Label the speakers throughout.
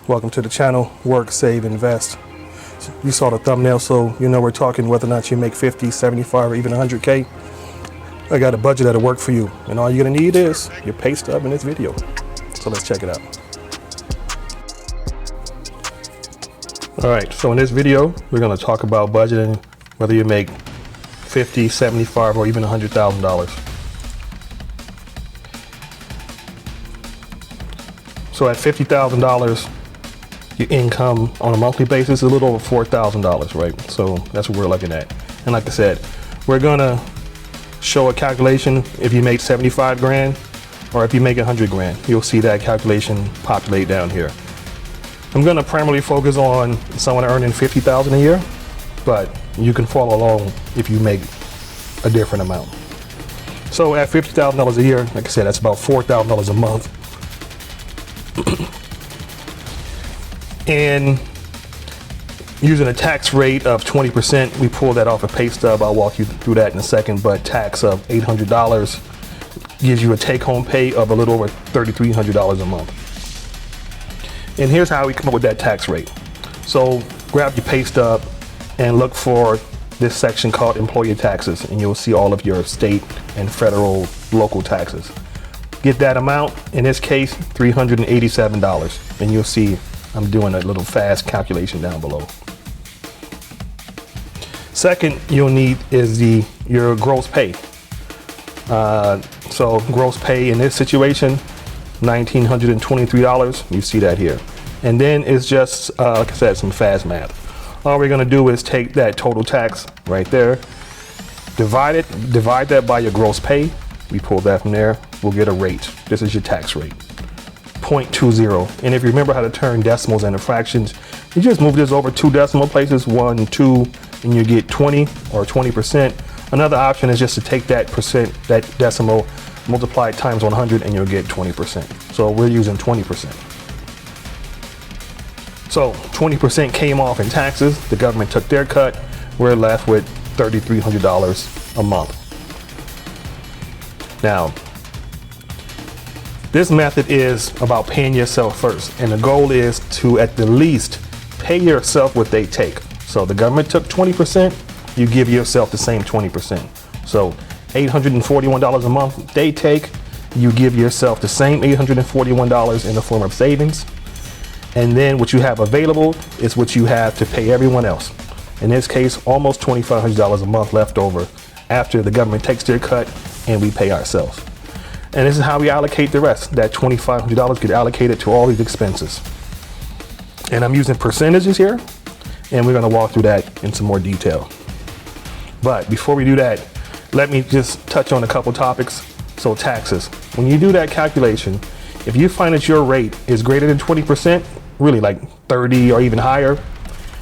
Speaker 1: Welcome to the channel, Work, Save, Invest. You saw the thumbnail, so you know we're talking whether or not you make 50, 75, or even 100K. I got a budget that'll work for you, and all you're gonna need is your pay stub in this video. So let's check it out. All right, so in this video, we're gonna talk about budgeting, whether you make 50, 75, or even $100,000. So at $50,000, your income on a monthly basis is a little over $4,000, right? So that's what we're looking at. And like I said, we're gonna show a calculation if you make 75 grand or if you make 100 grand. You'll see that calculation populate down here. I'm gonna primarily focus on someone earning 50,000 a year, but you can follow along if you make a different amount. So at $50,000 a year, like I said, that's about $4,000 a month. And using a tax rate of 20%, we pulled that off a pay stub. I'll walk you through that in a second, but tax of $800 gives you a take-home pay of a little over $3,300 a month. And here's how we come up with that tax rate. So grab your pay stub and look for this section called employer taxes, and you'll see all of your state and federal local taxes. Get that amount, in this case, $387, and you'll see I'm doing a little fast calculation down below. Second, you'll need is your gross pay. So gross pay in this situation, $1,923. You see that here. And then it's just, like I said, some fast math. All we're gonna do is take that total tax right there, divide that by your gross pay. We pull that from there, we'll get a rate. This is your tax rate, 0.20. And if you remember how to turn decimals into fractions, you just move this over 2 decimal places, 1, 2, and you get 20 or 20%. Another option is just to take that decimal, multiply it times 100, and you'll get 20%. So we're using 20%. So 20% came off in taxes. The government took their cut. We're left with $3,300 a month. Now, this method is about paying yourself first, and the goal is to at the least pay yourself what they take. So the government took 20%, you give yourself the same 20%. So $841 a month they take, you give yourself the same $841 in the form of savings. And then what you have available is what you have to pay everyone else. In this case, almost $2,500 a month left over after the government takes their cut and we pay ourselves. And this is how we allocate the rest. That $2,500 get allocated to all these expenses. And I'm using percentages here, and we're gonna walk through that in some more detail. But before we do that, let me just touch on a couple topics. So taxes. When you do that calculation, if you find that your rate is greater than 20%, really like 30 or even higher,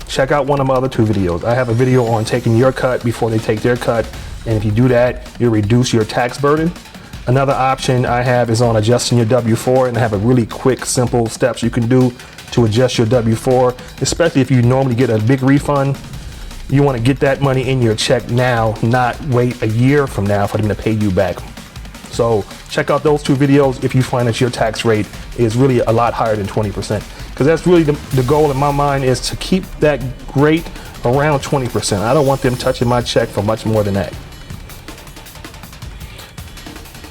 Speaker 1: check out one of my other 2 videos. I have a video on taking your cut before they take their cut. And if you do that, you reduce your tax burden. Another option I have is on adjusting your W-4, and I have a really quick, simple steps you can do to adjust your W-4, especially if you normally get a big refund. You want to get that money in your check now, not wait a year from now for them to pay you back. So check out those 2 videos if you find that your tax rate is really a lot higher than 20%, because that's really the goal in my mind, is to keep that rate around 20%. I don't want them touching my check for much more than that.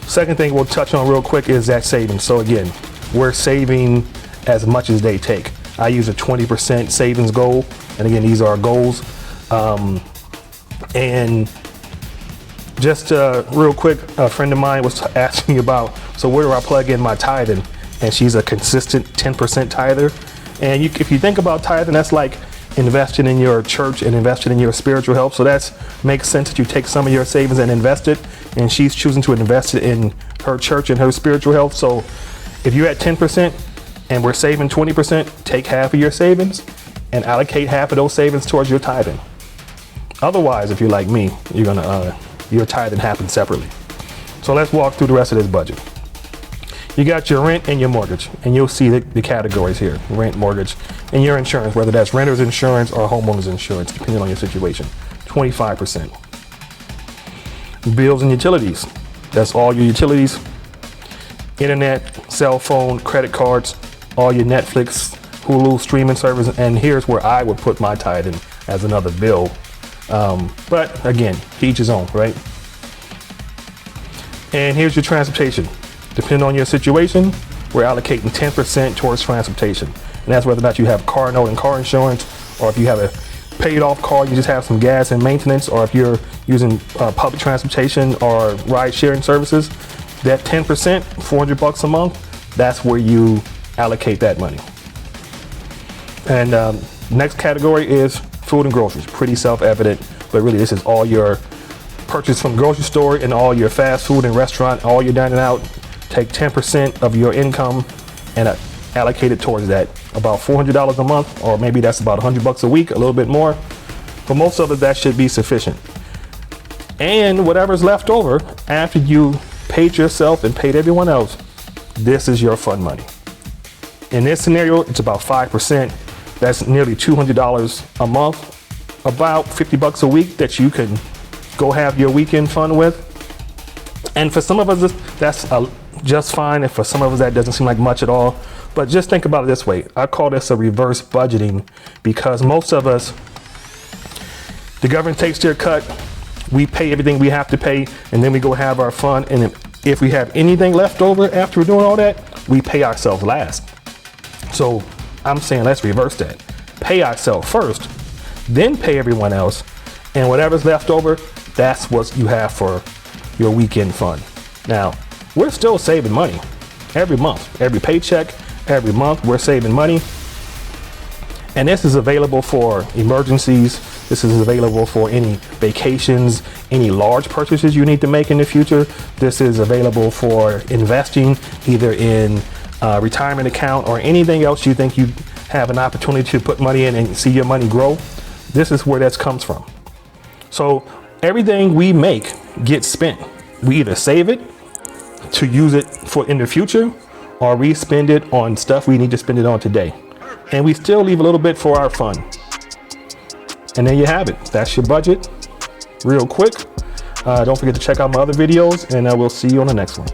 Speaker 1: Second thing we'll touch on real quick is that savings. So again, we're saving as much as they take. I use a 20% savings goal. And again, these are goals. And just real quick, a friend of mine was asking me about, so where do I plug in my tithing? And she's a consistent 10% tither. And if you think about tithing, that's like investing in your church and investing in your spiritual health. So that makes sense that you take some of your savings and invest it. And she's choosing to invest it in her church and her spiritual health. So if you're at 10% and we're saving 20%, take half of your savings and allocate half of those savings towards your tithing. Otherwise, if you're like me, you're gonna your tithing happens separately. So let's walk through the rest of this budget. You got your rent and your mortgage, and you'll see the categories here: rent, mortgage, and your insurance, whether that's renter's insurance or homeowner's insurance, depending on your situation. 25%. Bills and utilities. That's all your utilities: internet, cell phone, credit cards, all your Netflix, Hulu streaming service, and here's where I would put my Tide in as another bill. But again, to each his own, right? And here's your transportation. Depending on your situation, we're allocating 10% towards transportation. And that's whether or not you have car note and car insurance, or if you have a paid off car, you just have some gas and maintenance, or if you're using public transportation or ride sharing services, that 10%, $400 a month, that's where you allocate that money. And next category is food and groceries. Pretty self-evident, but really this is all your purchase from the grocery store and all your fast food and restaurant, all your dining out. Take 10% of your income and allocate it towards that. About $400 a month, or maybe that's about $100 a week, a little bit more. For most of it, that should be sufficient. And whatever's left over after you paid yourself and paid everyone else, this is your fun money. In this scenario, it's about 5%. That's nearly $200 a month, about $50 a week that you can go have your weekend fun with. And for some of us, that's just fine. And for some of us, that doesn't seem like much at all. But just think about it this way. I call this a reverse budgeting, because most of us, the government takes their cut, we pay everything we have to pay, and then we go have our fun. And if we have anything left over after we're doing all that, we pay ourselves last. So I'm saying let's reverse that. Pay ourselves first, then pay everyone else, and whatever's left over, that's what you have for your weekend fun. Now, we're still saving money every month, every paycheck, every month we're saving money. And this is available for emergencies. This is available for any vacations, any large purchases you need to make in the future. This is available for investing either in a retirement account or anything else you think you have an opportunity to put money in and see your money grow. This is where that comes from. So everything we make gets spent. We either save it to use it for in the future, or we spend it on stuff we need to spend it on today. And we still leave a little bit for our fun. And there you have it. That's your budget. Real quick. Don't forget to check out my other videos, and we'll see you on the next one.